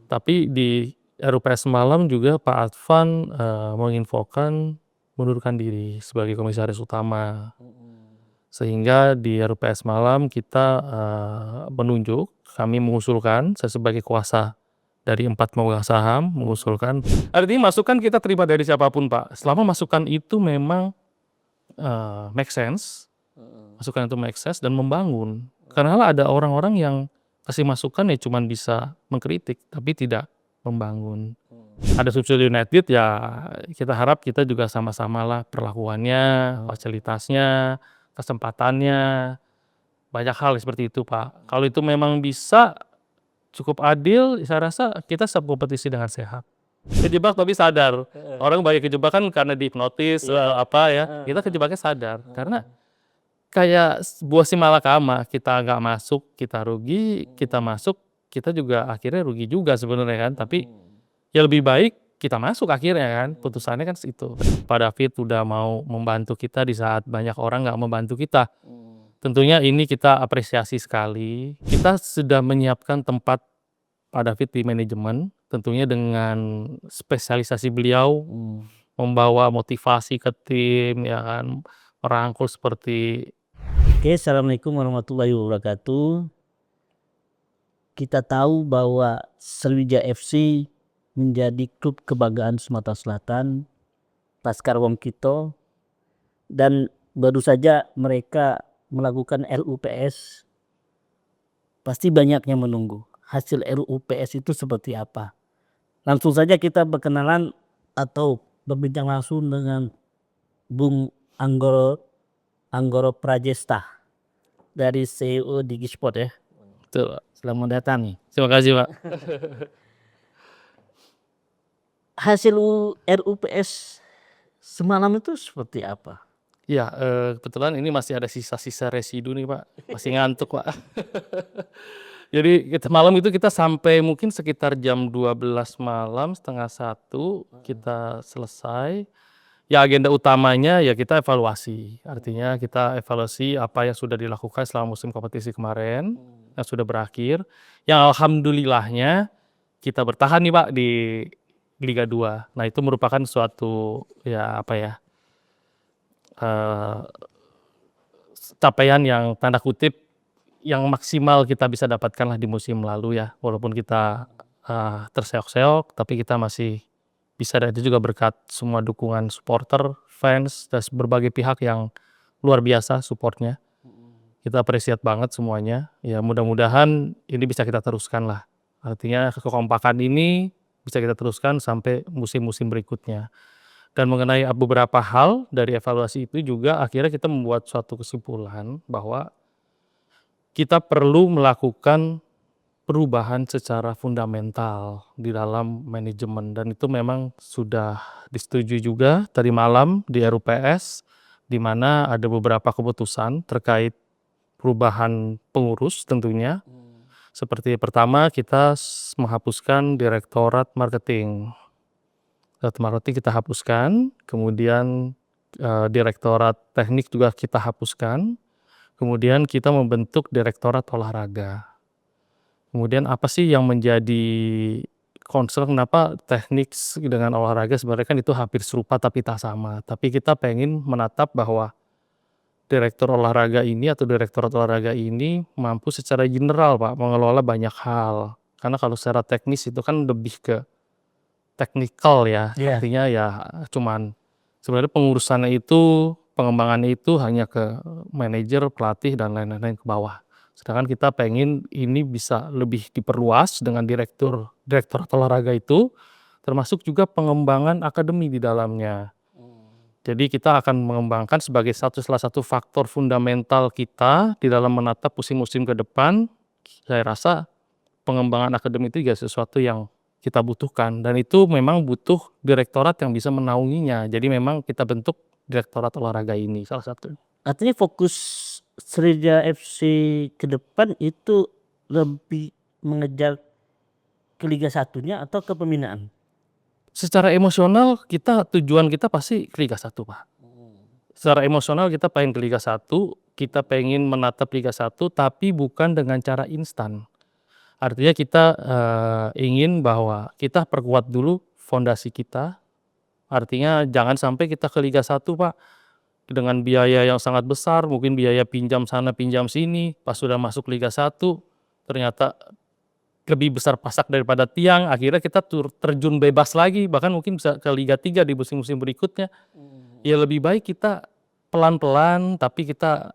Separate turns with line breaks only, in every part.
Tapi di RUPS semalam juga Pak Advan, menginfokan mengundurkan diri sebagai komisaris utama. Sehingga di RUPS malam kita, menunjuk, kami mengusulkan, saya sebagai kuasa dari 4 pemegang saham mengusulkan, artinya masukan kita terima dari siapapun Pak, selama masukan itu memang, make sense, masukan itu make sense dan membangun. Karena ada orang-orang yang kasih masukan ya cuman bisa mengkritik, tapi tidak membangun. Ada Subsidi United ya kita harap kita juga sama-samalah perlakuannya, fasilitasnya, kesempatannya, banyak hal seperti itu Pak. Kalau itu memang bisa cukup adil, saya rasa kita siap kompetisi dengan sehat. Kejebak tapi sadar, orang banyak kejebak kan karena dihipnotis, apa ya, kita kejebaknya sadar. Karena kayak buah si malakama, kita nggak masuk kita rugi, kita masuk kita juga akhirnya rugi juga sebenarnya kan. Tapi ya lebih baik kita masuk akhirnya kan, putusannya kan itu. Pak David udah mau membantu kita di saat banyak orang nggak membantu kita. Tentunya ini kita apresiasi sekali. Kita sudah menyiapkan tempat Pak David di manajemen, tentunya dengan spesialisasi beliau, membawa motivasi ke tim, ya kan, merangkul seperti.
Oke, Assalamualaikum warahmatullahi wabarakatuh. Kita tahu bahwa Sriwijaya FC menjadi klub kebanggaan Sumatera Selatan, Laskar Wong Kito, dan baru saja mereka melakukan RUPS. Pasti banyak yang menunggu hasil RUPS itu seperti apa. Langsung saja kita berkenalan atau berbincang langsung dengan Bung Anggoro Prajesta dari CEO Digisport ya.
Betul.
Selamat datang nih.
Terima kasih Pak.
Hasil RUPS semalam itu seperti apa?
Ya, kebetulan ini masih ada sisa-sisa residu nih Pak, masih ngantuk Pak. Jadi malam itu kita sampai mungkin sekitar jam 12 malam, setengah 1 kita selesai. Ya agenda utamanya ya kita evaluasi, artinya kita evaluasi apa yang sudah dilakukan selama musim kompetisi kemarin, yang sudah berakhir, yang alhamdulillahnya kita bertahan nih Pak di Liga 2. Nah itu merupakan suatu ya apa ya, capaian yang tanda kutip yang maksimal kita bisa dapatkan lah di musim lalu ya, walaupun kita terseok-seok, tapi kita masih bisa, dan itu juga berkat semua dukungan supporter, fans, dan berbagai pihak yang luar biasa supportnya. Kita appreciate banget semuanya. Ya mudah-mudahan ini bisa kita teruskan lah. Artinya kekompakan ini bisa kita teruskan sampai musim-musim berikutnya. Dan mengenai beberapa hal dari evaluasi itu juga akhirnya kita membuat suatu kesimpulan bahwa kita perlu melakukan perubahan secara fundamental di dalam manajemen, dan itu memang sudah disetujui juga tadi malam di RUPS, di mana ada beberapa keputusan terkait perubahan pengurus tentunya. Seperti pertama kita menghapuskan direktorat marketing. Direktorat marketing kita hapuskan, kemudian direktorat teknik juga kita hapuskan, kemudian kita membentuk direktorat olahraga. Kemudian apa sih yang menjadi concern, kenapa teknik dengan olahraga sebenarnya kan itu hampir serupa tapi tak sama. Tapi kita pengen menatap bahwa direktur olahraga ini atau direktorat olahraga ini mampu secara general Pak mengelola banyak hal. Karena kalau secara teknis itu kan lebih ke teknikal ya. Artinya ya cuman sebenarnya pengurusannya itu, pengembangannya itu hanya ke manajer, pelatih, dan lain-lain ke bawah. Sedangkan kita pengen ini bisa lebih diperluas dengan direktorat olahraga itu, termasuk juga pengembangan akademi di dalamnya. Jadi kita akan mengembangkan sebagai salah satu faktor fundamental kita di dalam menatap musim-musim ke depan. Saya rasa pengembangan akademi itu juga sesuatu yang kita butuhkan, dan itu memang butuh direktorat yang bisa menaunginya. Jadi memang kita bentuk direktorat olahraga ini salah satu.
Artinya fokus Sriwijaya FC ke depan itu lebih mengejar ke Liga 1-nya atau ke pembinaan?
Secara emosional tujuan kita pasti ke Liga 1 Pak. Secara emosional kita pengen ke Liga 1, kita pengen menatap Liga 1 tapi bukan dengan cara instan. Artinya kita, ingin bahwa kita perkuat dulu fondasi kita, artinya jangan sampai kita ke Liga 1, Pak, dengan biaya yang sangat besar, mungkin biaya pinjam sana pinjam sini, pas sudah masuk Liga 1 ternyata lebih besar pasak daripada tiang, akhirnya kita terjun bebas lagi, bahkan mungkin bisa ke Liga 3 di musim-musim berikutnya. Ya lebih baik kita pelan-pelan, tapi kita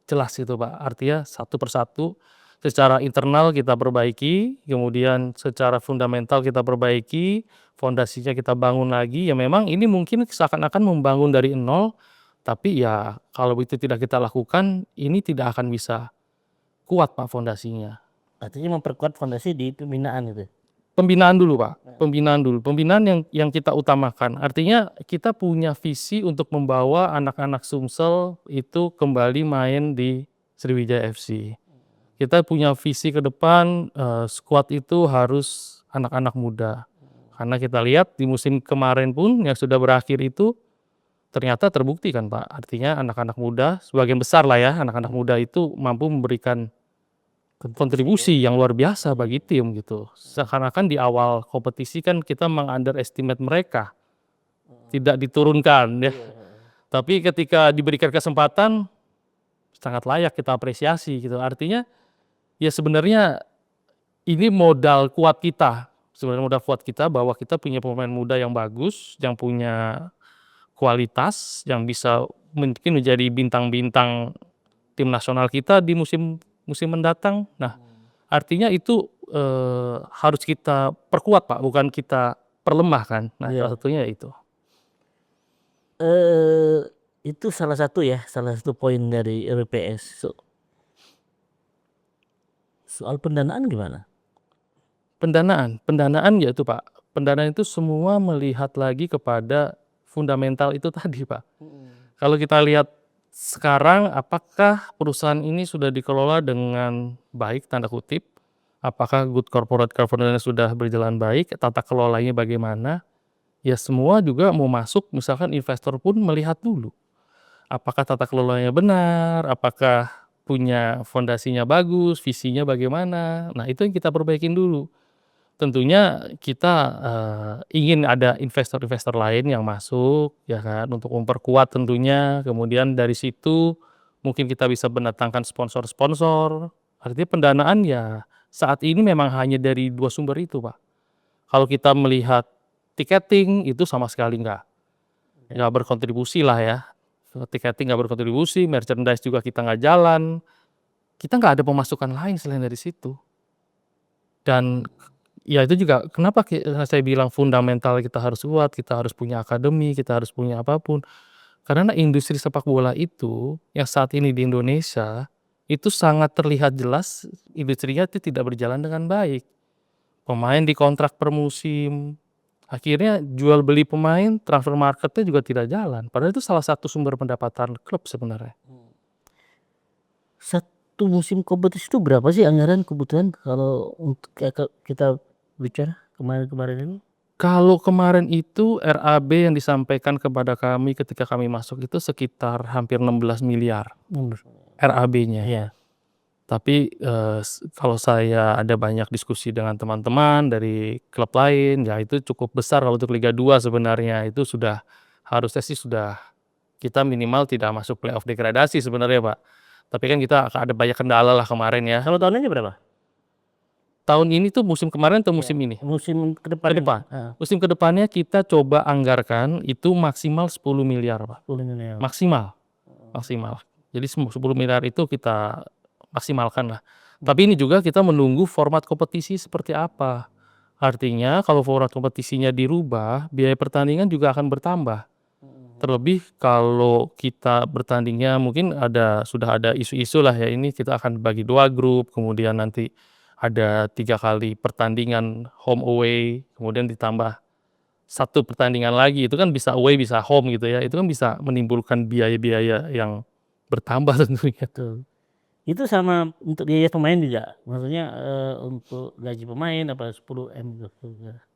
jelas gitu, Pak. Artinya satu persatu, secara internal kita perbaiki, kemudian secara fundamental kita perbaiki, fondasinya kita bangun lagi. Ya memang ini mungkin seakan-akan membangun dari nol, tapi ya kalau itu tidak kita lakukan, ini tidak akan bisa kuat, Pak, fondasinya.
Artinya memperkuat fondasi di pembinaan gitu.
Pembinaan dulu, Pak, pembinaan dulu, pembinaan yang kita utamakan. Artinya kita punya visi untuk membawa anak-anak Sumsel itu kembali main di Sriwijaya FC. Kita punya visi ke depan, skuad itu harus anak-anak muda. Karena kita lihat di musim kemarin pun yang sudah berakhir itu ternyata terbukti kan, Pak. Artinya anak-anak muda, sebagian besar lah ya, anak-anak muda itu mampu memberikan kontribusi yang luar biasa bagi tim gitu. Seakan-akan di awal kompetisi kan kita meng-underestimate mereka, tidak diturunkan ya. Tapi ketika diberikan kesempatan, sangat layak kita apresiasi gitu. Artinya ya sebenarnya ini modal kuat kita, sebenarnya modal kuat kita bahwa kita punya pemain muda yang bagus, yang punya kualitas, yang bisa mungkin menjadi bintang-bintang tim nasional kita di musim mendatang. Nah, artinya itu, harus kita perkuat, Pak, bukan kita perlemah kan. Nah, salah satunya itu.
Itu salah satu poin dari RPS. Soal pendanaan gimana?
Pendanaan ya itu, Pak, pendanaan itu semua melihat lagi kepada fundamental itu tadi, Pak. Kalau kita lihat sekarang apakah perusahaan ini sudah dikelola dengan baik, tanda kutip, apakah good corporate governance sudah berjalan baik, tata kelolanya bagaimana, ya semua juga mau masuk, misalkan investor pun melihat dulu, apakah tata kelolanya benar, apakah punya fondasinya bagus, visinya bagaimana. Nah, itu yang kita perbaikin dulu. Tentunya kita, ingin ada investor-investor lain yang masuk ya kan, untuk memperkuat tentunya, kemudian dari situ mungkin kita bisa mendatangkan sponsor-sponsor. Artinya pendanaan ya saat ini memang hanya dari 2 sumber itu, Pak. Kalau kita melihat tiketing itu sama sekali nggak berkontribusi lah ya. Tiketing nggak berkontribusi, merchandise juga kita nggak jalan, kita nggak ada pemasukan lain selain dari situ. Dan ya itu juga kenapa saya bilang fundamental kita harus kuat, kita harus punya akademi, kita harus punya apapun. Karena industri sepak bola itu yang saat ini di Indonesia, itu sangat terlihat jelas industrinya itu tidak berjalan dengan baik. Pemain dikontrak per musim, akhirnya jual beli pemain, transfer marketnya juga tidak jalan, padahal itu salah satu sumber pendapatan klub sebenarnya.
Satu musim kompetisi itu berapa sih anggaran kebutuhan kalau untuk kita bicara kemarin-kemarin ini?
Kalau kemarin itu RAB yang disampaikan kepada kami ketika kami masuk itu sekitar hampir 16 miliar RAB-nya.
Iya.
Tapi, kalau saya ada banyak diskusi dengan teman-teman dari klub lain, ya itu cukup besar kalau untuk Liga 2 sebenarnya. Itu sudah harusnya sih sudah kita minimal tidak masuk playoff degradasi sebenarnya, Pak. Tapi kan kita ada banyak kendala lah kemarin ya.
Kalau tahun ini berapa?
Tahun ini tuh musim kemarin atau musim ini?
Musim ke
Ke
depan.
depan. Musim ke depannya kita coba anggarkan itu maksimal 10 miliar, Pak.
10 miliar.
Maksimal. Jadi 10 miliar itu kita maksimalkan lah. Tapi ini juga kita menunggu format kompetisi seperti apa. Artinya kalau format kompetisinya dirubah, biaya pertandingan juga akan bertambah. Terlebih kalau kita bertandingnya mungkin sudah ada isu-isu lah ya, ini kita akan bagi 2 grup, kemudian nanti ada 3 kali pertandingan home away, kemudian ditambah 1 pertandingan lagi, itu kan bisa away bisa home gitu ya, itu kan bisa menimbulkan biaya-biaya yang bertambah tentunya.
Betul. Itu sama untuk biaya pemain juga? Maksudnya, untuk gaji pemain apa 10 M gitu?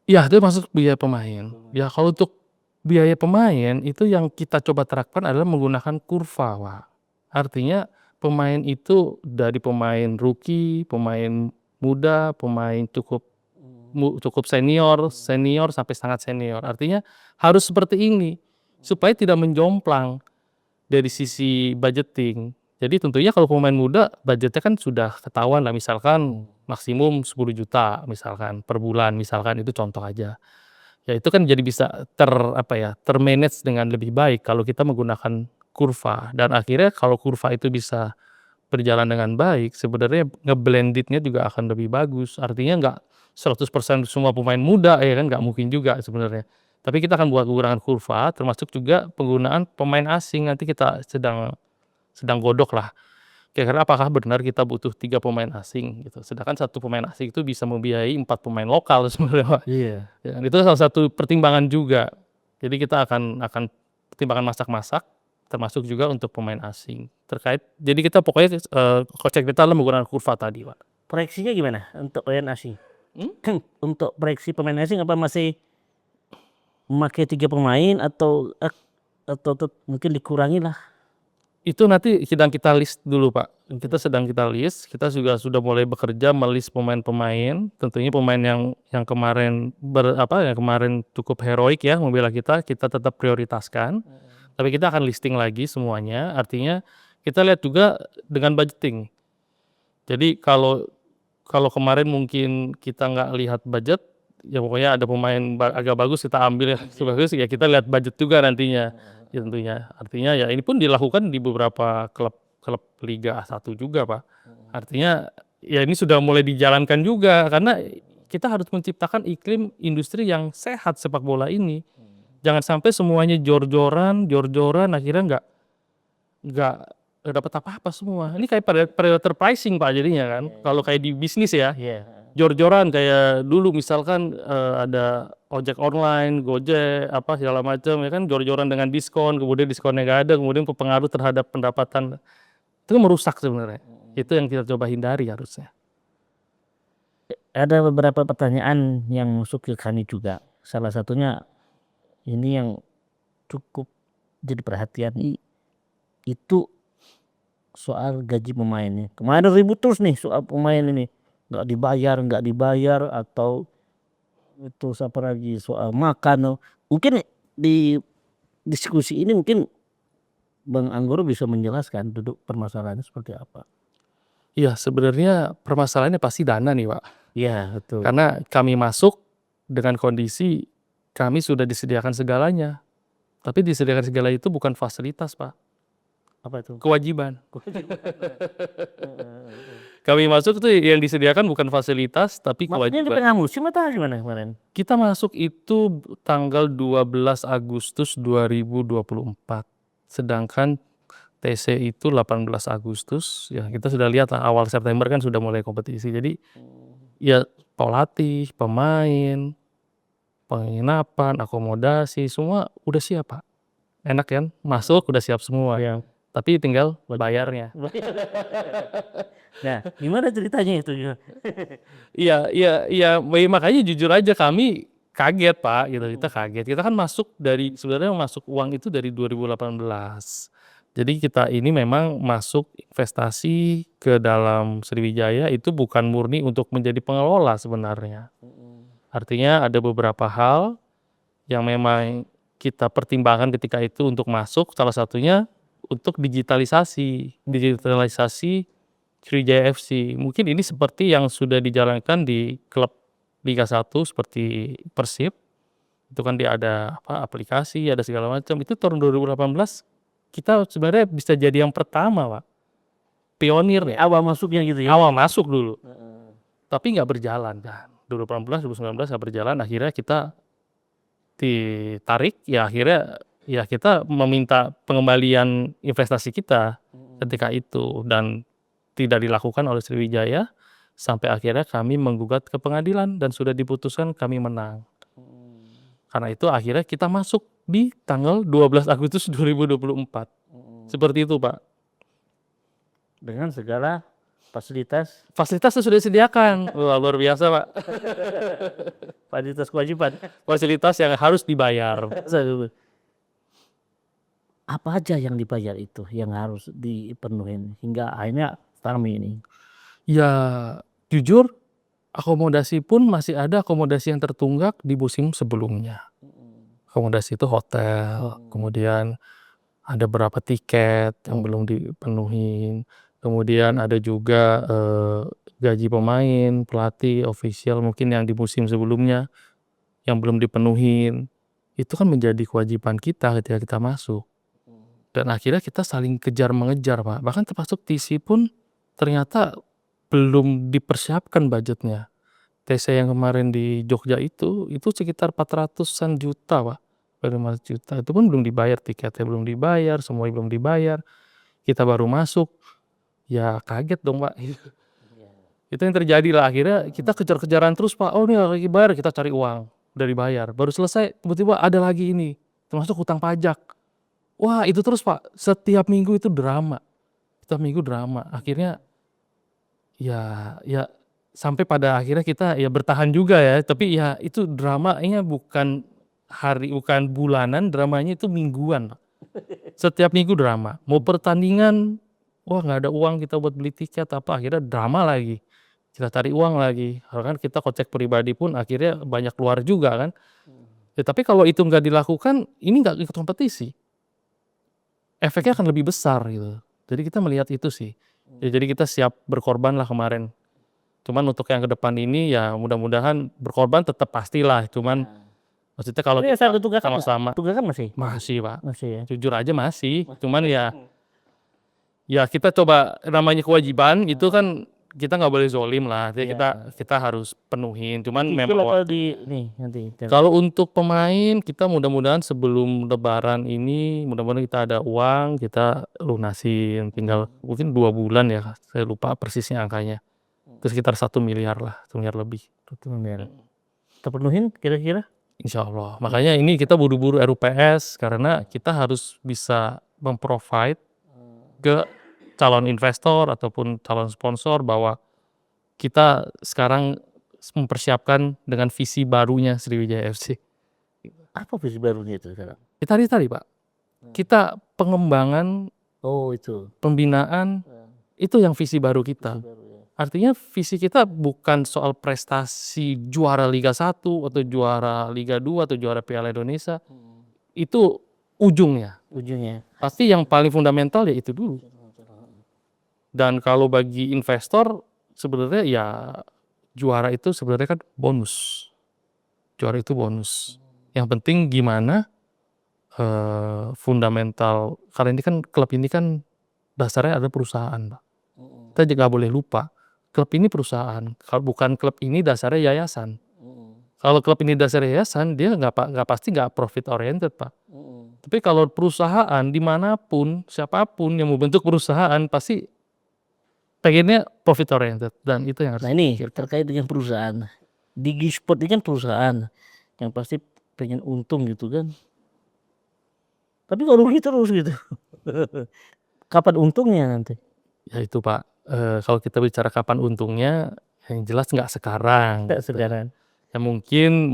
Iya, itu masuk biaya pemain. Ya kalau untuk biaya pemain itu yang kita coba terapkan adalah menggunakan kurva, Pak. Artinya pemain itu dari pemain rookie, pemain muda, pemain cukup senior sampai sangat senior. Artinya harus seperti ini supaya tidak menjomplang dari sisi budgeting. Jadi tentunya kalau pemain muda budgetnya kan sudah ketahuan lah, misalkan maksimum 10 juta misalkan per bulan, misalkan itu contoh aja. Ya itu kan jadi bisa ter-manage dengan lebih baik kalau kita menggunakan kurva, dan akhirnya kalau kurva itu bisa berjalan dengan baik, sebenarnya nge-blended-nya juga akan lebih bagus. Artinya nggak 100% semua pemain muda ya kan, nggak mungkin juga sebenarnya. Tapi kita akan buat menggunakan kurva, termasuk juga penggunaan pemain asing. Nanti kita sedang godok lah, kira-kira apakah benar kita butuh 3 pemain asing gitu, sedangkan 1 pemain asing itu bisa membiayai 4 pemain lokal sebenarnya, Pak.
Iya.
Ya, itu salah satu pertimbangan juga. Jadi kita akan pertimbangan masak-masak, termasuk juga untuk pemain asing. Jadi kita pokoknya konsep kita adalah menggunakan kurva tadi, Pak.
Proyeksinya gimana untuk pemain asing?
Hmm?
Untuk proyeksi pemain asing apa masih memakai 3 pemain atau mungkin dikurangi lah?
Itu nanti sedang kita list dulu, Pak. Kita list, kita juga sudah mulai bekerja me-list pemain-pemain, tentunya pemain yang kemarin yang kemarin cukup heroik ya membela kita tetap prioritaskan. Tapi kita akan listing lagi semuanya, artinya kita lihat juga dengan budgeting. Jadi kalau kemarin mungkin kita nggak lihat budget, ya pokoknya ada pemain agak bagus kita ambil ya, bagus ya kita lihat budget juga nantinya. Ya tentunya, artinya ya ini pun dilakukan di beberapa klub Liga 1 juga, Pak. Artinya ya ini sudah mulai dijalankan juga, karena kita harus menciptakan iklim industri yang sehat sepak bola ini. Jangan sampai semuanya jor-joran akhirnya nggak dapat apa-apa semua. Ini kayak predator pricing, Pak, jadinya kan. Kalau kayak di bisnis ya, jor-joran kayak dulu misalkan ada ojek online, Gojek, segala macam ya kan, jor-joran dengan diskon, kemudian diskonnya nggak ada, kemudian berpengaruh terhadap pendapatan. Itu merusak sebenarnya. Itu yang kita coba hindari harusnya.
Ada beberapa pertanyaan yang masuk ke kami juga. Salah satunya ini yang cukup jadi perhatian itu soal gaji pemainnya. Kemarin ribut terus nih soal pemain ini, nggak dibayar atau itu apa lagi soal makan. Mungkin di diskusi ini mungkin Bang Anggoro bisa menjelaskan duduk permasalahannya seperti apa.
Iya, sebenarnya permasalahannya pasti dana nih, Pak.
Iya, betul.
Karena kami masuk dengan kondisi kami sudah disediakan segalanya. Tapi disediakan segala itu bukan fasilitas, Pak.
Apa itu?
Kewajiban. Kami masuk tuh yang disediakan bukan fasilitas tapi
Maksudnya di
kewajiban.
tengah musim atau gimana kemarin?
Kita masuk itu tanggal 12 Agustus 2024. Sedangkan TC itu 18 Agustus. Ya kita sudah lihat lah, awal September kan sudah mulai kompetisi. Jadi ya pelatih, pemain, penginapan, akomodasi semua udah siap, Pak. Enak kan? Masuk udah siap semua.
Iya.
Tapi tinggal bayarnya.
Nah, gimana ceritanya itu?
Iya, makanya jujur aja kami kaget, Pak, gitu. Kita kaget. Kita kan sebenarnya masuk uang itu dari 2018. Jadi kita ini memang masuk investasi ke dalam Sriwijaya itu bukan murni untuk menjadi pengelola sebenarnya. Artinya ada beberapa hal yang memang kita pertimbangkan ketika itu untuk masuk, salah satunya untuk digitalisasi Sriwijaya FC. Mungkin ini seperti yang sudah dijalankan di klub Liga 1 seperti Persib. Itu kan dia ada aplikasi, ada segala macam. Itu tahun 2018 kita sebenarnya bisa jadi yang pertama, Pak. Pionir ya.
Awal masuknya gitu ya.
Awal masuk dulu. Tapi nggak berjalan kan. 2018, 2019 nggak berjalan, akhirnya kita ditarik, ya akhirnya ya kita meminta pengembalian investasi kita ketika itu, dan tidak dilakukan oleh Sriwijaya sampai akhirnya kami menggugat ke pengadilan dan sudah diputuskan kami menang. Karena itu akhirnya kita masuk di tanggal 12 Agustus 2024. Seperti itu, Pak.
Dengan segala fasilitas
Fasilitasnya sudah disediakan. Wah, luar biasa, Pak.
fasilitas kewajiban.
Fasilitas yang harus dibayar.
Apa aja yang dibayar itu yang harus dipenuhin hingga akhirnya kami ini?
Ya, jujur akomodasi pun masih ada akomodasi yang tertunggak di musim sebelumnya. Akomodasi itu hotel, kemudian ada berapa tiket yang belum dipenuhin, kemudian ada juga, gaji pemain, pelatih, ofisial mungkin yang di musim sebelumnya yang belum dipenuhin. Itu kan menjadi kewajiban kita ketika kita masuk. Dan akhirnya kita saling kejar-mengejar, Pak. Bahkan termasuk TC pun ternyata belum dipersiapkan budgetnya. TC yang kemarin di Jogja itu sekitar 400-an juta, Pak. 500 juta, itu pun belum dibayar, tiketnya belum dibayar, semuanya belum dibayar. Kita baru masuk, ya kaget dong, Pak. Itu yang terjadi lah, akhirnya kita kejar-kejaran terus, Pak. Oh, ini lagi bayar, kita cari uang, udah dibayar. Baru selesai, tiba-tiba ada lagi ini, termasuk hutang pajak. Wah, itu terus, Pak. Setiap minggu itu drama. Setiap minggu drama. Akhirnya ya sampai pada akhirnya kita ya bertahan juga ya, tapi ya itu dramanya bukan bulanan, dramanya itu mingguan, Pak. Setiap minggu drama. Mau pertandingan, wah nggak ada uang kita buat beli tiket apa, akhirnya drama lagi. Kita cari uang lagi. Karena kan kita kocek pribadi pun akhirnya banyak keluar juga kan. Ya, tapi kalau itu nggak dilakukan, ini nggak ikut kompetisi. Efeknya akan lebih besar gitu. Jadi kita melihat itu sih. Ya, jadi kita siap berkorban lah kemarin. Cuman untuk yang ke depan ini ya mudah-mudahan berkorban tetap pastilah. Cuman maksudnya kalau
Tapi asal tunggakan
sama-sama
tunggakan masih?
masih, Pak.
Masih ya?
Jujur aja masih. Cuman ya kita coba, namanya kewajiban itu kan kita nggak boleh zolim lah. Jadi kita harus penuhin. Cuman memang
nanti.
kalau untuk pemain kita mudah-mudahan sebelum Lebaran ini mudah-mudahan kita ada uang, kita lunasin, tinggal mungkin 2 bulan ya, saya lupa persisnya angkanya. Itu sekitar 1 miliar lah, 1 miliar lebih.
1 miliar. Terpenuhin kira-kira?
Insyaallah. Makanya ini kita buru-buru RUPS karena kita harus bisa memprovide ke calon investor ataupun calon sponsor bahwa kita sekarang mempersiapkan dengan visi barunya Sriwijaya FC.
Apa visi barunya itu sekarang?
Tadi, Pak. Kita pengembangan,
Oh, itu.
pembinaan, itu yang visi baru kita. Artinya visi kita bukan soal prestasi juara Liga 1 atau juara Liga 2 atau juara Piala Indonesia. Itu ujungnya. Pasti yang paling fundamental ya itu dulu. Dan kalau bagi investor sebenarnya ya juara itu sebenarnya kan bonus. Juara itu bonus. Yang penting gimana fundamental, karena ini kan klub ini kan dasarnya ada perusahaan, Pak. Kita juga boleh lupa, klub ini perusahaan. Kalau bukan klub ini dasarnya yayasan. Kalau klub ini dasarnya yayasan, dia nggak pasti nggak profit oriented, Pak. Tapi kalau perusahaan dimanapun, siapapun yang mau bentuk perusahaan pasti pengennya profit oriented, dan itu yang harus.
Nah, ini terkait dengan perusahaan. Digisport ini kan perusahaan yang pasti pengen untung gitu kan. Tapi kok rugi terus gitu. Kapan untungnya nanti?
Ya itu, Pak. Kalau kita bicara kapan untungnya, yang jelas nggak sekarang. Ya mungkin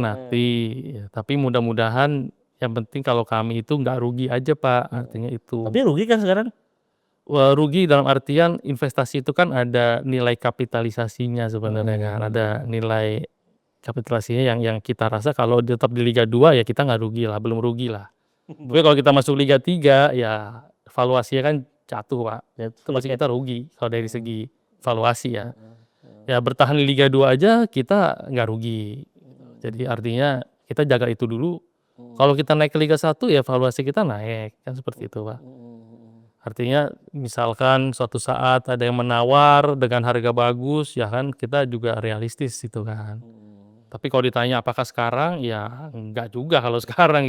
nanti. Ya, tapi mudah-mudahan yang penting kalau kami itu nggak rugi aja, Pak. Artinya itu.
Tapi rugi kan sekarang?
Wah, rugi dalam artian investasi itu kan ada nilai kapitalisasinya sebenarnya kan. Ada nilai kapitalisasinya yang kita rasa kalau tetap di Liga 2 ya kita nggak rugi lah, belum rugi lah. Tapi kalau kita masuk Liga 3 ya valuasinya kan jatuh, Pak. Itu masih kita rugi kalau dari segi valuasi ya. Ya bertahan di Liga 2 aja kita nggak rugi. Jadi artinya kita jaga itu dulu. Kalau kita naik ke Liga 1 ya valuasi kita naik, kan seperti itu, Pak. Artinya misalkan suatu saat ada yang menawar dengan harga bagus, ya kan kita juga realistis itu kan. Tapi kalau ditanya apakah sekarang, ya enggak juga kalau sekarang.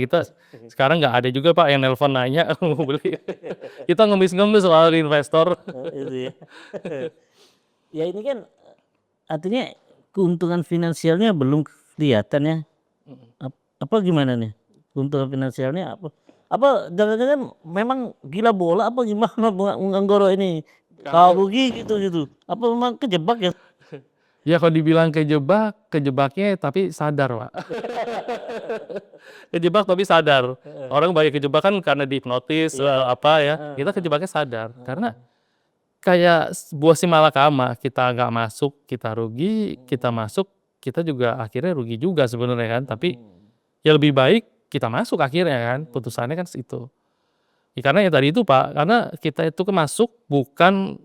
Sekarang nggak ada juga, Pak, yang nelpon nanya mau beli. Kita ngemis-ngemis soal investor.
Ya ini kan artinya keuntungan finansialnya belum kelihatan ya. Apa gimana nih? Keuntungan finansialnya apa? Apa jangan-jangan memang gila bola apa gimana Anggoro ini? Kalau rugi gitu. Apa memang kejebak ya?
Ya kalau dibilang kejebaknya tapi sadar, Pak. Kejebak tapi sadar. Orang banyak kejebak kan karena dihipnotis apa ya. Kita kejebaknya sadar. Karena kayak sebuah simalakama, kita nggak masuk kita rugi, kita masuk kita juga akhirnya rugi juga sebenarnya kan. Tapi ya lebih baik kita masuk akhirnya kan, putusannya kan itu. Ya karena ya tadi itu Pak, karena kita itu masuk bukan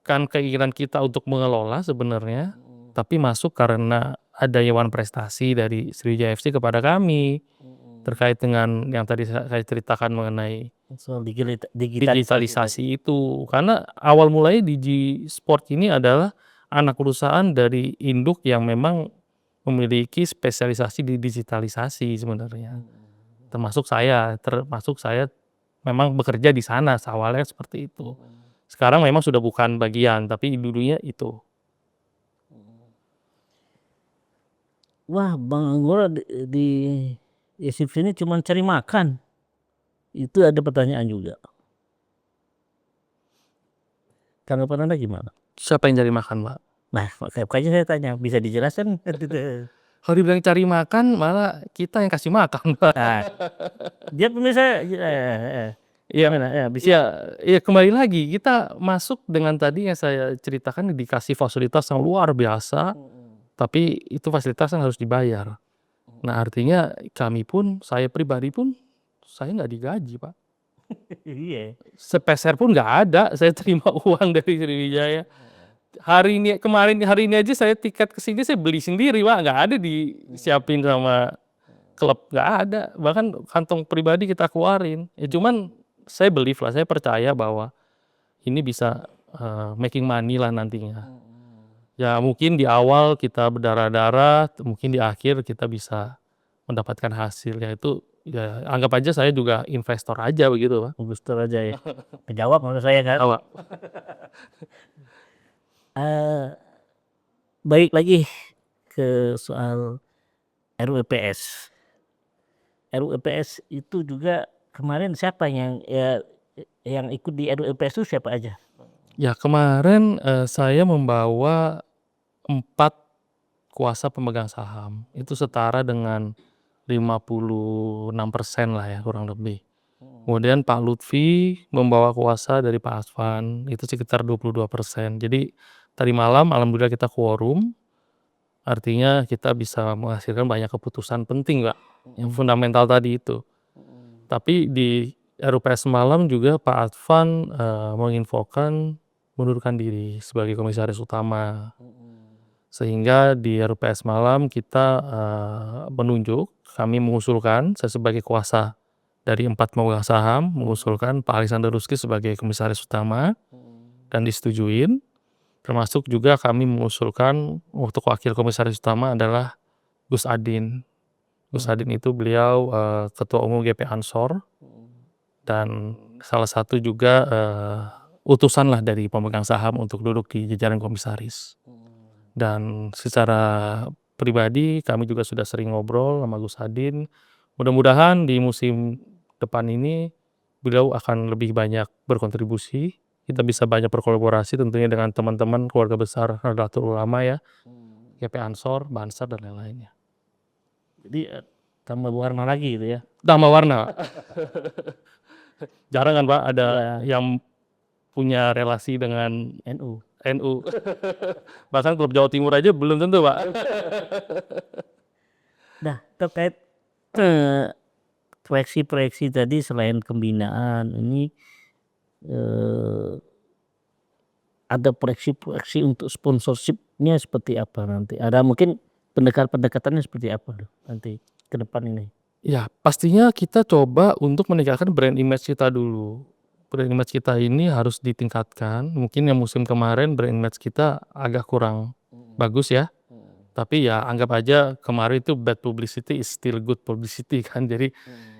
keinginan kita untuk mengelola sebenarnya, tapi masuk karena ada Dewan Prestasi dari Sriwijaya FC kepada kami, terkait dengan yang tadi saya ceritakan mengenai
Soal digitalisasi.
digitalisasi itu. Karena awal mulai Digi Sport ini adalah anak perusahaan dari induk yang memang memiliki spesialisasi di digitalisasi sebenarnya. Termasuk saya memang bekerja di sana awalnya seperti itu. Sekarang memang sudah bukan bagian, tapi dulunya itu.
Wah, Bang Anggora di SIF ini cuma cari makan. Itu ada pertanyaan juga. Tanggapan Anda gimana?
Siapa yang cari makan, Pak?
Nah, makanya saya tanya, bisa dijelaskan?
Kalau dibilang cari makan, malah kita yang kasih makan, Pak.
Nah, dia pemirsa,
Iya,
gimana? Ya, bisa.
iya kembali lagi kita masuk dengan tadi yang saya ceritakan dikasih fasilitas yang luar biasa, tapi itu fasilitas yang harus dibayar. Nah artinya kami pun, saya pribadi pun, saya nggak digaji Pak.
Iya.
Sepeser pun nggak ada, saya terima uang dari Sriwijaya. Hari ini aja saya tiket ke sini saya beli sendiri Pak, nggak ada disiapin sama klub, nggak ada. Bahkan kantong pribadi kita keluarin. Ya cuman saya believe lah, saya percaya bahwa ini bisa making money lah nantinya. Ya mungkin di awal kita berdarah-darah, mungkin di akhir kita bisa mendapatkan hasil. Ya itu ya anggap aja saya juga investor aja begitu Pak.
Investor aja ya. Menjawab menurut saya kan.
Tahu, Pak?
Balik lagi ke soal RUU-EPS. RUU-EPS itu juga kemarin siapa yang ikut di RUU-EPS itu siapa aja?
Ya kemarin saya membawa 4 kuasa pemegang saham. Itu setara dengan 56% lah ya kurang lebih. Kemudian Pak Lutfi membawa kuasa dari Pak Asvan, itu sekitar 22%. Jadi tadi malam alhamdulillah kita quorum, artinya kita bisa menghasilkan banyak keputusan penting Pak, yang fundamental tadi itu. Tapi di RUPS semalam juga Pak Advan menginfokan mengundurkan diri sebagai komisaris utama. Sehingga di RUPS malam kita menunjuk, kami mengusulkan, saya sebagai kuasa dari 4 pemegang saham, mengusulkan Pak Alexander Ruski sebagai komisaris utama, dan disetujuin. Termasuk juga kami mengusulkan untuk wakil komisaris utama adalah Gus Adin. Gus Adin itu beliau ketua umum GP Ansor, dan salah satu juga utusan lah dari pemegang saham untuk duduk di jajaran komisaris. Dan secara pribadi kami juga sudah sering ngobrol sama Gus Adin. Mudah-mudahan di musim depan ini beliau akan lebih banyak berkontribusi. Kita bisa banyak berkolaborasi tentunya dengan teman-teman keluarga besar Nahdlatul Ulama ya, GP Ansor, Bansar dan lain-lainnya.
Jadi tambah warna lagi gitu ya.
Tambah warna. Jarang kan Pak ada yang punya relasi dengan
NU.
Bahkan klub Jawa Timur aja belum tentu Pak.
Nah, terkait proyeksi tadi selain pembinaan ini ada proyeksi untuk sponsorshipnya seperti apa nanti? Ada mungkin pendekatannya seperti apa nanti ke depan ini?
Ya pastinya kita coba untuk meningkatkan brand image kita dulu. Brand image kita ini harus ditingkatkan. Mungkin yang musim kemarin brand image kita agak kurang bagus ya. Tapi ya anggap aja kemarin itu bad publicity is still good publicity kan. Jadi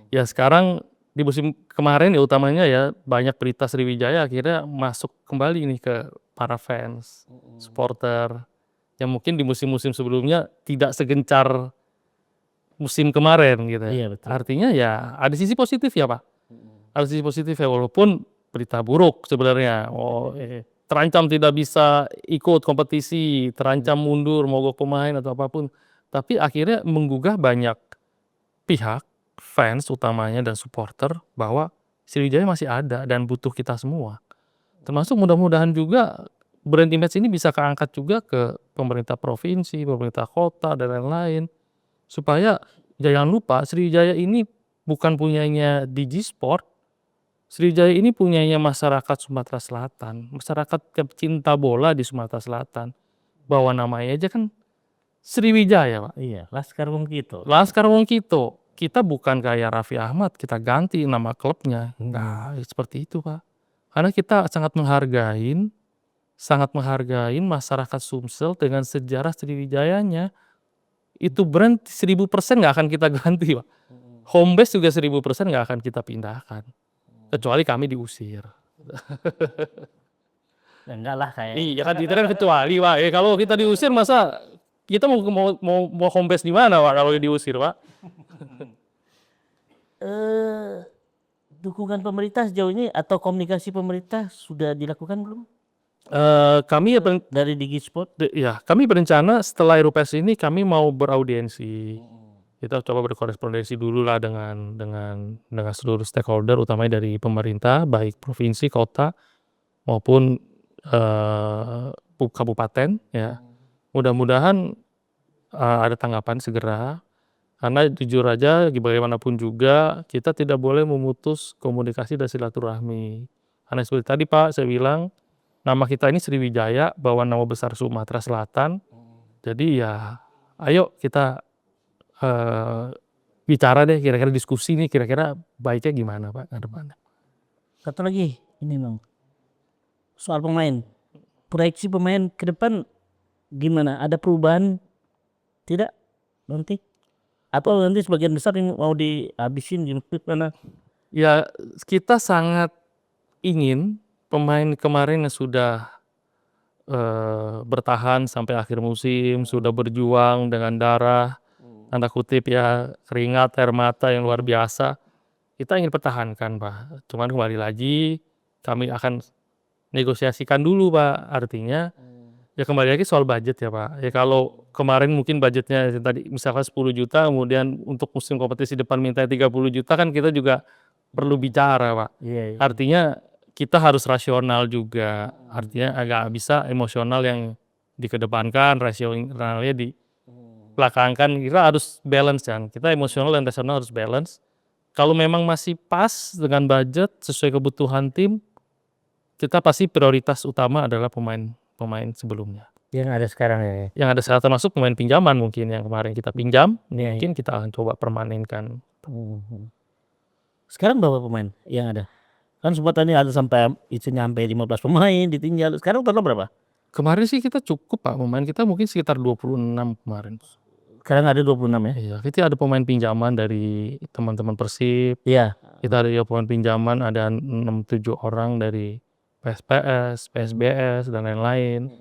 ya sekarang di musim kemarin ya utamanya ya banyak berita Sriwijaya akhirnya masuk kembali nih ke para fans, supporter. Yang mungkin di musim-musim sebelumnya tidak segencar musim kemarin gitu.
Iya, betul.
Artinya ya ada sisi positif ya Pak. Ada sisi positif ya walaupun berita buruk sebenarnya. Terancam tidak bisa ikut kompetisi, terancam mundur, mogok pemain atau apapun. Tapi akhirnya menggugah banyak pihak, fans utamanya dan supporter bahwa Sriwijaya masih ada dan butuh kita semua. Termasuk mudah-mudahan juga brand image ini bisa keangkat juga ke pemerintah provinsi, pemerintah kota, dan lain-lain. Supaya jangan lupa Sriwijaya ini bukan punyanya Digisport, Sriwijaya ini punyanya masyarakat Sumatera Selatan, masyarakat pecinta bola di Sumatera Selatan. Bawa namanya aja kan Sriwijaya, Pak.
Iya, Laskar Wong Kito.
Laskar Wong Kito. Kita bukan kayak Raffi Ahmad, kita ganti nama klubnya. Enggak, seperti itu, Pak. Karena kita sangat menghargai masyarakat Sumsel dengan sejarah Sriwijayanya. Itu brand 1000% nggak akan kita ganti, Pak. Home base juga 1000% nggak akan kita pindahkan. Kecuali kami diusir.
Enggak lah kayak.
Iya kan, itu kan kecuali, Pak. Kalau kita diusir masa kita mau home base di mana, Pak, kalau diusir, Pak?
Dukungan pemerintah sejauh ini atau komunikasi pemerintah sudah dilakukan belum
Kami
dari Digisport?
ya, kami berencana setelah Europes ini kami mau beraudiensi. Kita coba berkorespondensi dulu lah dengan seluruh stakeholder, utamanya dari pemerintah, baik provinsi, kota, maupun kabupaten, ya. Mudah-mudahan ada tanggapan segera. Karena jujur aja, bagaimanapun juga kita tidak boleh memutus komunikasi dan silaturahmi. Karena seperti tadi, Pak, saya bilang nama kita ini Sriwijaya, bawa nama besar Sumatera Selatan. Jadi ya, ayo kita bicara deh, kira-kira diskusi nih, kira-kira baiknya gimana, Pak, ke depannya.
Satu lagi, ini Bang, soal pemain. Proyeksi pemain ke depan gimana? Ada perubahan tidak nanti? Atau nanti sebagian besar yang mau dihabisin gimana?
Ya, kita sangat ingin pemain kemarin yang sudah bertahan sampai akhir musim, sudah berjuang dengan darah, tanda kutip ya, keringat, air mata yang luar biasa, kita ingin pertahankan, Pak. Cuman kembali lagi, kami akan negosiasikan dulu, Pak. Artinya, ya kembali lagi soal budget ya, Pak. Ya kalau kemarin mungkin budgetnya tadi misalkan 10 juta, kemudian untuk musim kompetisi depan minta 30 juta, kan kita juga perlu bicara, Pak.
Iya.
Artinya kita harus rasional juga. Artinya agak bisa emosional yang dikedepankan, rasionalnya dibelakangkan. Kita harus balance kan. Kita emosional dan rasional harus balance. Kalau memang masih pas dengan budget sesuai kebutuhan tim, kita pasti prioritas utama adalah pemain sebelumnya.
Yang ada sekarang ya.
Yang ada sekarang termasuk pemain pinjaman mungkin yang kemarin kita pinjam,
Iya.
mungkin kita akan coba permanenkan.
Sekarang berapa pemain yang ada? Kan sempat tadi ada sampai isinya sampai 15 pemain ditinggal. Sekarang total berapa?
Kemarin sih kita cukup, Pak, pemain kita mungkin sekitar 26 kemarin.
Sekarang ada 26 ya?
Iya, kita ada pemain pinjaman dari teman-teman Persib.
Iya.
Kita ada pemain pinjaman ada 6-7 orang dari PSPS, PSBS, dan lain-lain.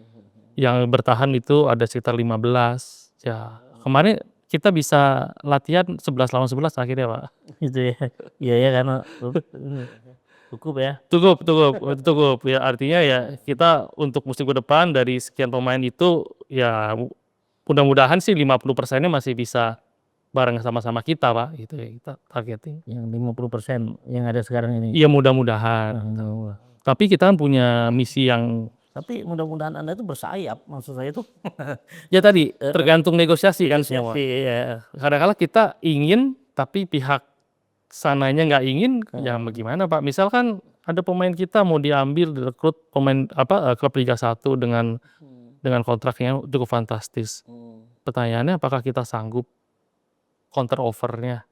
Yang bertahan itu ada sekitar 15. Ya, kemarin kita bisa latihan 11 lawan 11 akhirnya, Pak.
Itu ya. Iya ya, karena cukup ya.
Cukup. Ya, artinya ya kita untuk musim ke depan dari sekian pemain itu ya mudah-mudahan sih 50%-nya masih bisa bareng sama-sama kita, Pak, gitu ya, kita targeting.
Yang 50% yang ada sekarang ini.
Iya, mudah-mudahan. Tapi kita kan punya misi yang
Tapi mudah-mudahan Anda itu bersayap, maksud saya itu.
ya tadi tergantung negosiasi kan semua.
Iya.
Kadang-kadang kita ingin tapi pihak sananya nggak ingin, ya bagaimana, Pak? Misalkan ada pemain kita mau diambil, direkrut pemain klub Liga 1 dengan kontrak yang cukup fantastis. Pertanyaannya apakah kita sanggup counter offernya?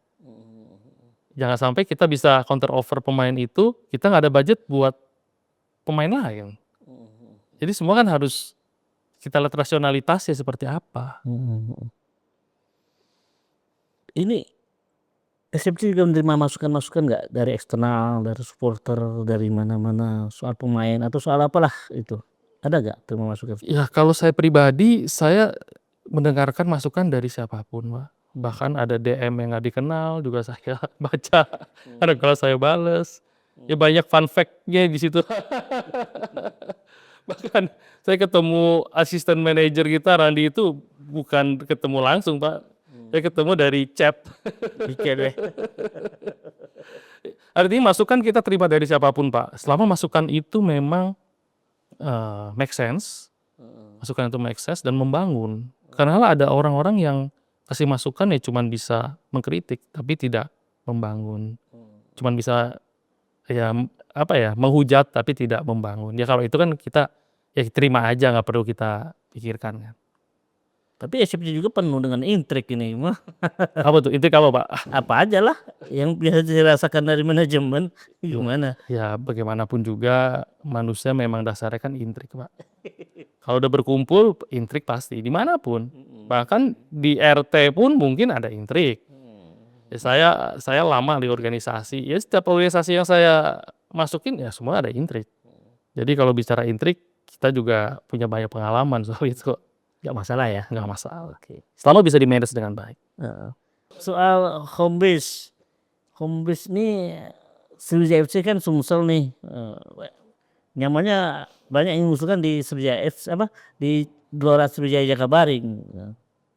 Jangan sampai kita bisa counter offer pemain itu, kita nggak ada budget buat pemain lain. Jadi semua kan harus kita lihat rasionalitasnya seperti apa.
Ini SFC juga menerima masukan-masukan nggak dari eksternal, dari supporter, dari mana-mana soal pemain atau soal apalah itu? Ada nggak terima masukan?
Ya kalau saya pribadi, saya mendengarkan masukan dari siapapun, Pak. Bahkan ada DM yang nggak dikenal juga saya baca. Kadang kalau saya bales, ya banyak fun fact-nya di situ. Bahkan saya ketemu asisten manajer kita Randi itu bukan ketemu langsung, Pak. Saya ketemu dari chat. Artinya masukan kita terima dari siapapun Pak, selama masukan itu memang make sense, masukan itu make sense dan membangun. Karena ada orang-orang yang kasih masukan ya cuman bisa mengkritik, tapi tidak membangun. Cuman bisa ya menghujat tapi tidak membangun. Ya kalau itu kan kita ya terima aja, nggak perlu kita pikirkan kan.
Tapi SFC juga penuh dengan intrik ini mah.
Apa tuh? Intrik apa Pak?
Apa aja lah yang biasa dirasakan dari manajemen gimana?
Ya bagaimanapun juga manusia memang dasarnya kan intrik Pak. Kalau udah berkumpul intrik pasti dimanapun. Bahkan di RT pun mungkin ada intrik. Ya saya lama di organisasi. Ya setiap organisasi yang saya masukin ya semua ada intrik. Jadi kalau bicara intrik kita juga punya banyak pengalaman soal itu.
Gak masalah ya.
Nggak masalah.
Oke.
Selama bisa di-manage dengan baik.
Soal home base ini Sriwijaya FC kan Sumsel nih. Nyamannya banyak yang mengusulkan di Sriwijaya FC di Gelora Sriwijaya Jakabaring.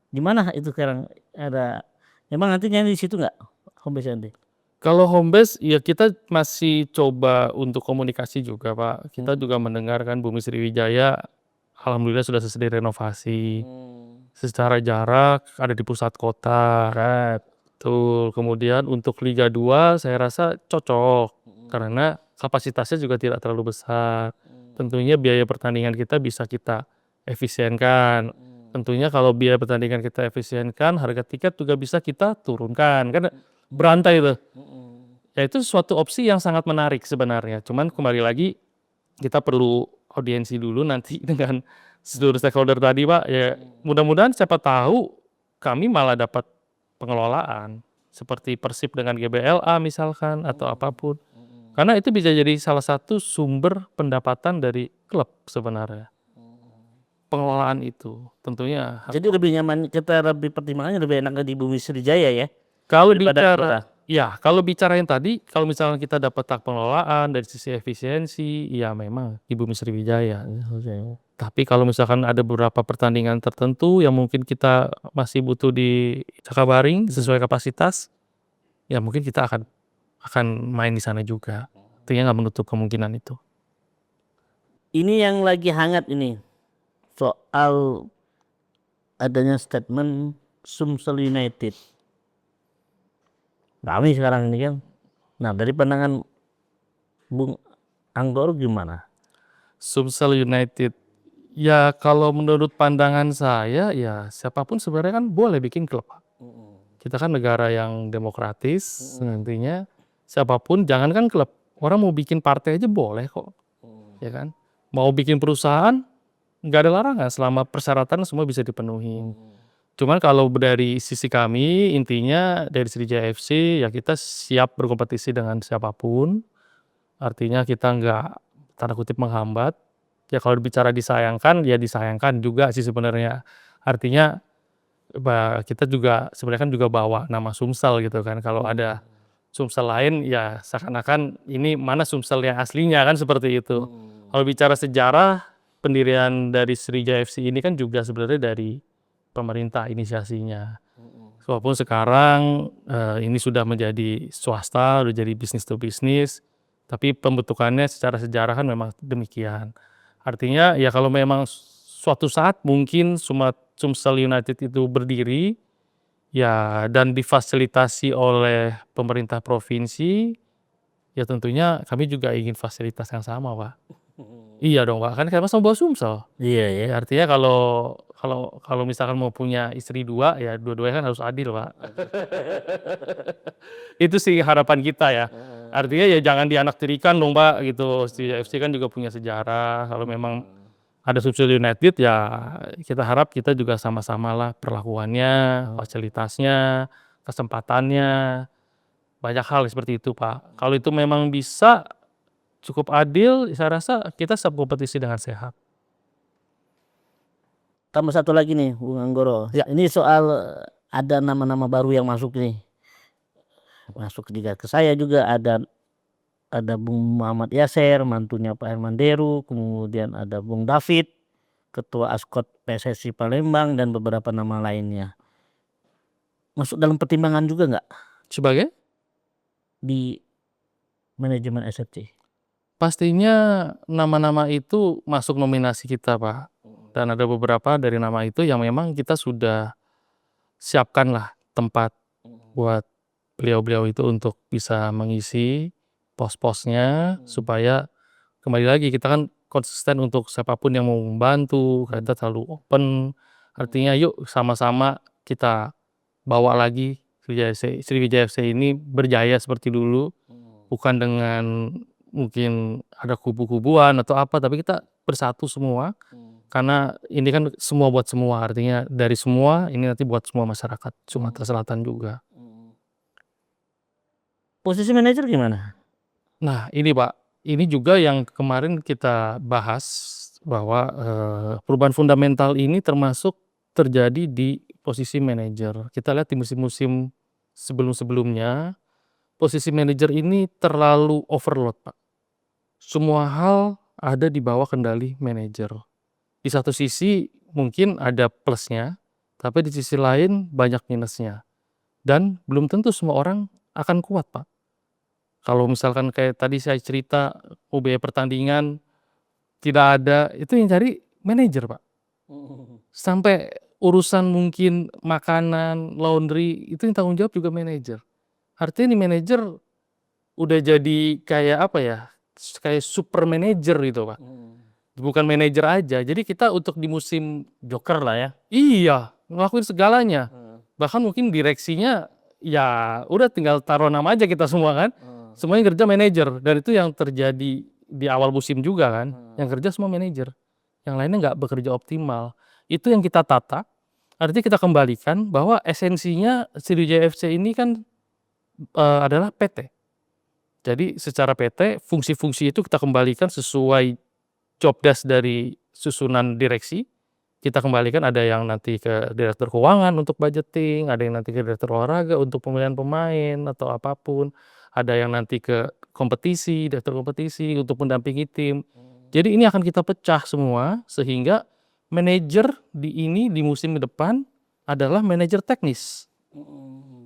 Di mana itu sekarang ada? Emang nantinya di situ nggak home base nanti?
Kalau home base ya kita masih coba untuk komunikasi juga Pak. Kita juga mendengarkan Bumi Sriwijaya alhamdulillah sudah selesai direnovasi. Secara jarak ada di pusat kota. Betul. Kemudian untuk Liga 2 saya rasa cocok karena kapasitasnya juga tidak terlalu besar. Tentunya biaya pertandingan kita bisa kita efisienkan. Tentunya kalau biaya pertandingan kita efisienkan, harga tiket juga bisa kita turunkan. Kan berantai itu. Ya itu suatu opsi yang sangat menarik sebenarnya. Cuman kembali lagi kita perlu audiensi dulu nanti dengan seluruh stakeholder tadi Pak. Ya mudah-mudahan siapa tahu kami malah dapat pengelolaan seperti Persib dengan GBLA misalkan atau apapun. Karena itu bisa jadi salah satu sumber pendapatan dari klub sebenarnya. Pengelolaan itu tentunya.
Jadi lebih nyaman, kita lebih pertimbangannya lebih enak di Bumi Sriwijaya ya.
Kalau
daripada
bicara kalau bicara yang tadi, kalau misalnya kita dapat hak pengelolaan dari sisi efisiensi, ya memang di Bumi Sriwijaya. Tapi kalau misalkan ada beberapa pertandingan tertentu yang mungkin kita masih butuh di Jakabaring sesuai kapasitas, ya mungkin kita akan main di sana juga. Artinya nggak menutup kemungkinan itu.
Ini yang lagi hangat ini soal adanya statement Sumsel United. Kami sekarang ini kan. Nah dari pandangan Bung Anggoro gimana?
Sumsel United, ya kalau menurut pandangan saya ya siapapun sebenarnya kan boleh bikin klub. Kita kan negara yang demokratis, nantinya siapapun jangankan klub, orang mau bikin partai aja boleh kok, ya kan. Mau bikin perusahaan nggak ada larangan selama persyaratan semua bisa dipenuhi. Cuman kalau dari sisi kami intinya dari Sriwijaya FC ya kita siap berkompetisi dengan siapapun. Artinya kita nggak tanda kutip menghambat. Ya kalau bicara disayangkan ya disayangkan juga sih sebenarnya. Artinya kita juga sebenarnya kan juga bawa nama Sumsel gitu kan. Kalau ada Sumsel lain ya seakan-akan ini mana Sumsel yang aslinya kan seperti itu. Kalau bicara sejarah pendirian dari Sriwijaya FC ini kan juga sebenarnya dari pemerintah inisiasinya. Walaupun sekarang ini sudah menjadi swasta, sudah jadi bisnis to bisnis, tapi pembentukannya secara sejarah kan memang demikian. Artinya ya kalau memang suatu saat mungkin Sumsel United itu berdiri ya dan difasilitasi oleh pemerintah provinsi, ya tentunya kami juga ingin fasilitas yang sama Pak. Iya dong Pak, kan kami sama bawa Sumsel.
Iya ya.
Ya artinya kalau misalkan mau punya istri 2 ya dua-duanya kan harus adil Pak. Itu sih harapan kita ya. Artinya ya jangan dianaktirikan dong Pak gitu. Sriwijaya FC kan juga punya sejarah. Kalau memang ada Sumsel United ya kita harap kita juga sama-sama lah perlakuannya, fasilitasnya, kesempatannya. Banyak hal seperti itu Pak. Kalau itu memang bisa cukup adil, saya rasa kita siap kompetisi dengan sehat.
Tambah satu lagi nih Bung Anggoro.
Ya.
Ini soal ada nama-nama baru yang masuk nih. Masuk juga ke saya juga ada Bung Muhammad Yasser, mantunya Pak Herman Deru, kemudian ada Bung David, Ketua Askot PSSI Palembang dan beberapa nama lainnya. Masuk dalam pertimbangan juga nggak
Sebagai?
di manajemen SFC?
Pastinya nama-nama itu masuk nominasi kita, Pak. Dan ada beberapa dari nama itu yang memang kita sudah siapkanlah tempat buat beliau-beliau itu untuk bisa mengisi pos-posnya, supaya kembali lagi kita kan konsisten untuk siapapun yang mau membantu, kita selalu open. Artinya yuk sama-sama kita bawa lagi Sriwijaya FC ini berjaya seperti dulu, bukan dengan mungkin ada kubu-kubuan atau apa, tapi kita bersatu semua. Karena ini kan semua buat semua, artinya dari semua ini nanti buat semua masyarakat Sumatera Selatan juga.
Posisi manajer gimana?
Nah ini Pak, ini juga yang kemarin kita bahas bahwa perubahan fundamental ini termasuk terjadi di posisi manajer. Kita lihat di musim-musim sebelum-sebelumnya, posisi manajer ini terlalu overload, Pak. Semua hal ada di bawah kendali manajer. Di satu sisi mungkin ada plusnya, tapi di sisi lain banyak minusnya. Dan belum tentu semua orang akan kuat, Pak. Kalau misalkan kayak tadi saya cerita, biaya pertandingan tidak ada, itu yang cari manajer, Pak. Sampai urusan mungkin makanan, laundry, itu yang tanggung jawab juga manajer. Artinya nih manajer udah jadi kayak apa ya, kayak super manajer gitu, Pak. Bukan manajer aja. Jadi kita untuk di musim
Joker lah ya.
iya, ngelakuin segalanya. Bahkan mungkin direksinya ya udah tinggal taruh nama aja kita semua kan. Semuanya kerja manajer, dan itu yang terjadi di awal musim juga kan. Yang kerja semua manajer. Yang lainnya nggak bekerja optimal. Itu yang kita tata. Artinya kita kembalikan bahwa esensinya Sriwijaya FC ini kan adalah PT. Jadi secara PT, fungsi-fungsi itu kita kembalikan sesuai job desk dari susunan direksi. Kita kembalikan, ada yang nanti ke direktur keuangan untuk budgeting, ada yang nanti ke direktur olahraga untuk pemilihan pemain atau apapun, ada yang nanti ke kompetisi, direktur kompetisi untuk mendampingi tim. Jadi ini akan kita pecah semua sehingga manajer di musim depan adalah manajer teknis.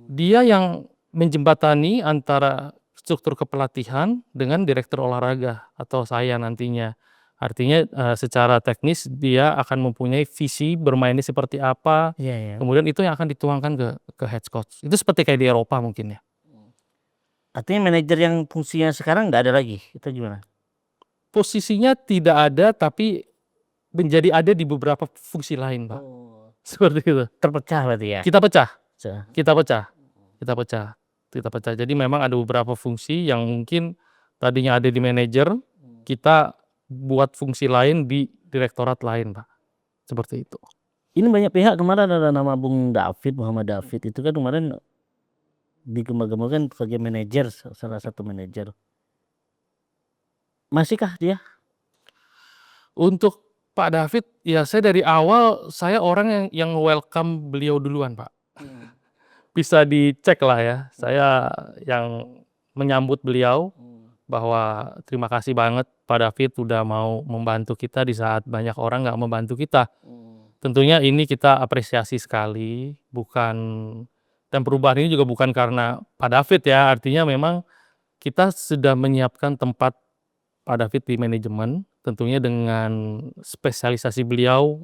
Dia yang menjembatani antara struktur kepelatihan dengan direktur olahraga atau saya nantinya. Artinya secara teknis dia akan mempunyai visi bermainnya seperti apa. Kemudian itu yang akan dituangkan ke head coach. Itu seperti kayak di Eropa mungkin ya.
Artinya manajer yang fungsinya sekarang nggak ada lagi, itu gimana?
Posisinya tidak ada, tapi menjadi ada di beberapa fungsi lain, Pak. Seperti itu.
Terpecah berarti ya?
Kita pecah.
So.
Kita pecah. Jadi memang ada beberapa fungsi yang mungkin tadinya ada di manajer, kita buat fungsi lain di direktorat lain, Pak. Seperti itu.
Ini banyak pihak, kemarin ada nama Bung David, Muhammad David, itu kan kemarin digembar-gemborkan sebagai manajer, salah satu manajer. Masihkah dia?
Untuk Pak David, ya saya dari awal saya orang yang welcome beliau duluan, Pak. Bisa dicek lah ya, saya yang menyambut beliau bahwa terima kasih banget Pak David udah mau membantu kita di saat banyak orang nggak membantu kita. Tentunya ini kita apresiasi sekali, dan perubahan ini juga bukan karena Pak David ya, artinya memang kita sudah menyiapkan tempat Pak David di manajemen, tentunya dengan spesialisasi beliau,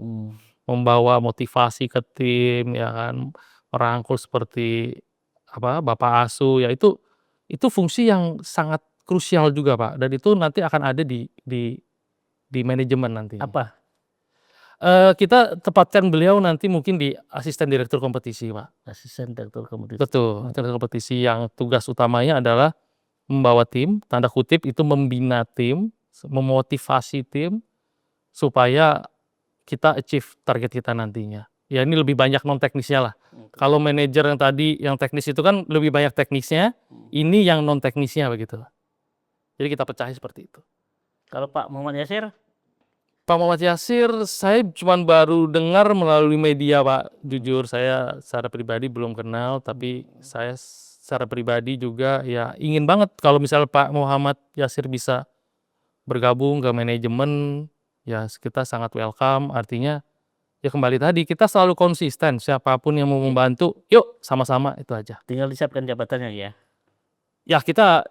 membawa motivasi ke tim, ya kan, merangkul seperti Bapak Asuh, ya itu fungsi yang sangat krusial juga, Pak, dan itu nanti akan ada di manajemen nanti.
Apa?
Kita tempatkan beliau nanti mungkin di asisten direktur kompetisi, Pak.
Asisten direktur kompetisi.
Betul, direktur kompetisi yang tugas utamanya adalah membawa tim, tanda kutip itu membina tim, memotivasi tim supaya kita achieve target kita nantinya. Ya ini lebih banyak non teknisnya lah. Kalau manajer yang tadi yang teknis itu kan lebih banyak teknisnya, ini yang non teknisnya begitu. Jadi kita pecahin seperti itu.
Kalau Pak Muhammad Yasir?
Pak Muhammad Yasir saya cuma baru dengar melalui media, Pak. Jujur saya secara pribadi belum kenal, tapi saya secara pribadi juga ya ingin banget kalau misalnya Pak Muhammad Yasir bisa bergabung ke manajemen, ya kita sangat welcome. Artinya ya kembali tadi kita selalu konsisten, siapapun yang mau membantu, yuk sama-sama, itu aja.
Tinggal disiapkan jabatannya ya.
Ya kita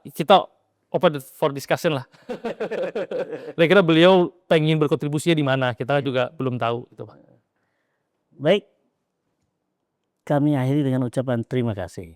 open for discussion lah. Kira-kira beliau pengen berkontribusinya di mana, kita juga belum tahu gitu, Pak.
Baik, kami akhiri dengan ucapan terima kasih.